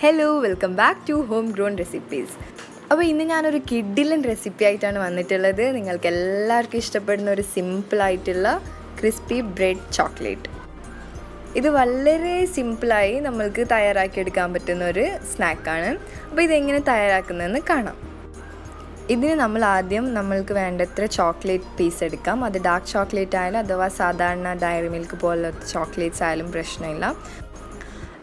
Hello welcome back to home grown recipes. അപ്പോൾ ഇന്ന് ഞാനൊരു കിഡിലൻ റെസിപ്പി ആയിട്ടാണ് വന്നിട്ടുള്ളത്. നിങ്ങൾക്ക് എല്ലാവർക്കും ഇഷ്ടപ്പെടുന്ന ഒരു സിമ്പിളായിട്ടുള്ള ക്രിസ്പി ബ്രെഡ് ചോക്ലേറ്റ്. ഇത് വളരെ സിമ്പിളായി നമ്മൾക്ക് തയ്യാറാക്കിയെടുക്കാൻ പറ്റുന്ന ഒരു സ്നാക്കാണ്. അപ്പോൾ ഇതെങ്ങനെ തയ്യാറാക്കുന്നതെന്ന് കാണാം. ഇതിന് നമ്മൾ ആദ്യം നമ്മൾക്ക് വേണ്ടത്ര ചോക്ലേറ്റ് പീസ് എടുക്കാം. അത് ഡാർക്ക് ചോക്ലേറ്റ് ആയാലും അഥവാ സാധാരണ ഡയറി മിൽക്ക് പോലത്തെ ചോക്ലേറ്റ്സ് ആയാലും പ്രശ്നമില്ല.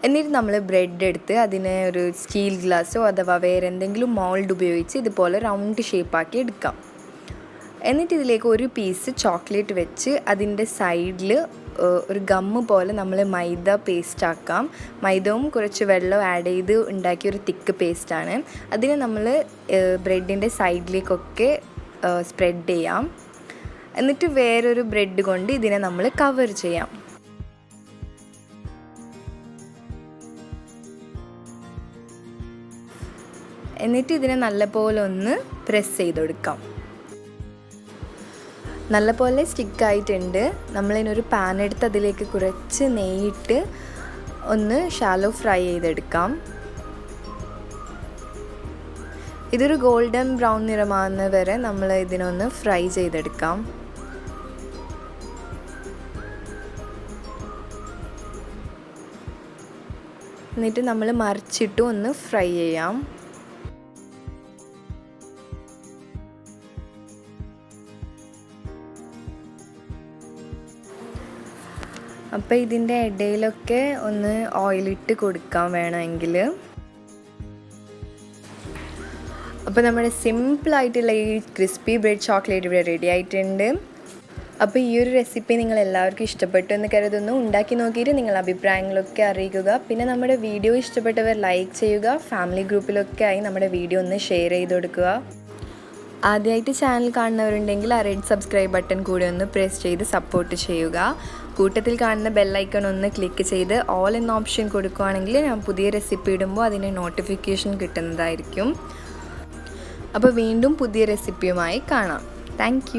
എന്നിട്ട് നമ്മൾ ബ്രെഡ് എടുത്ത് അതിനെ ഒരു സ്റ്റീൽ ഗ്ലാസ്സോ അഥവാ വേറെ എന്തെങ്കിലും മോൾഡ് ഉപയോഗിച്ച് ഇതുപോലെ റൗണ്ട് ഷേപ്പാക്കി എടുക്കാം. എന്നിട്ട് ഇതിലേക്ക് ഒരു പീസ് ചോക്ലേറ്റ് വെച്ച് അതിൻ്റെ സൈഡിൽ ഒരു ഗമ്മ് പോലെ നമ്മൾ മൈദ പേസ്റ്റ് ആക്കാം. മൈദവും കുറച്ച് വെള്ളം ആഡ് ചെയ്ത് ഉണ്ടാക്കിയ ഒരു തിക്ക് പേസ്റ്റാണ്. അതിനെ നമ്മൾ ബ്രെഡിൻ്റെ സൈഡിലേക്കൊക്കെ സ്പ്രെഡ് ചെയ്യാം. എന്നിട്ട് വേറൊരു ബ്രെഡ് കൊണ്ട് ഇതിനെ നമ്മൾ കവർ ചെയ്യാം. എന്നിട്ട് ഇതിനെ നല്ലപോലെ ഒന്ന് പ്രസ് ചെയ്ത് കൊടുക്കാം. നല്ലപോലെ സ്റ്റിക്കായിട്ടുണ്ട്. നമ്മളിതിനൊരു പാൻ എടുത്ത് അതിലേക്ക് കുറച്ച് നെയ്യിട്ട് ഒന്ന് ഷാലോ ഫ്രൈ ചെയ്തെടുക്കാം. ഇതൊരു ഗോൾഡൻ ബ്രൗൺ നിറമാകുന്ന വരെ നമ്മൾ ഇതിനൊന്ന് ഫ്രൈ ചെയ്തെടുക്കാം. എന്നിട്ട് നമ്മൾ മറിച്ചിട്ട് ഒന്ന് ഫ്രൈ ചെയ്യാം. അപ്പോൾ ഇതിൻ്റെ ഇടയിലൊക്കെ ഒന്ന് ഓയിലിട്ട് കൊടുക്കാൻ വേണമെങ്കിൽ. അപ്പോൾ നമ്മുടെ സിമ്പിളായിട്ടുള്ള ഈ ക്രിസ്പി ബ്രെഡ് ചോക്ലേറ്റ് ഇവിടെ റെഡി ആയിട്ടുണ്ട്. അപ്പോൾ ഈ ഒരു റെസിപ്പി നിങ്ങൾ എല്ലാവർക്കും ഇഷ്ടപ്പെട്ടു എന്ന് കരുതുന്നു. ഉണ്ടാക്കി നോക്കിയിട്ട് നിങ്ങൾ അഭിപ്രായങ്ങളൊക്കെ അറിയിക്കുക. പിന്നെ നമ്മുടെ വീഡിയോ ഇഷ്ടപ്പെട്ടവർ ലൈക്ക് ചെയ്യുക. ഫാമിലി ഗ്രൂപ്പിലൊക്കെ ആയി നമ്മുടെ വീഡിയോ ഒന്ന് ഷെയർ ചെയ്ത് കൊടുക്കുക. ആദ്യമായിട്ട് ചാനൽ കാണുന്നവരുണ്ടെങ്കിൽ ആ റെഡ് സബ്സ്ക്രൈബ് ബട്ടൺ കൂടി ഒന്ന് പ്രസ് ചെയ്ത് സപ്പോർട്ട് ചെയ്യുക. കൂട്ടത്തിൽ കാണുന്ന ബെല്ലൈക്കൺ ഒന്ന് ക്ലിക്ക് ചെയ്ത് ഓൾ എന്ന ഓപ്ഷൻ കൊടുക്കുകയാണെങ്കിൽ ഞാൻ പുതിയ റെസിപ്പി ഇടുമ്പോൾ അതിന് നോട്ടിഫിക്കേഷൻ കിട്ടുന്നതായിരിക്കും. അപ്പോൾ വീണ്ടും പുതിയ റെസിപ്പിയുമായി കാണാം. താങ്ക്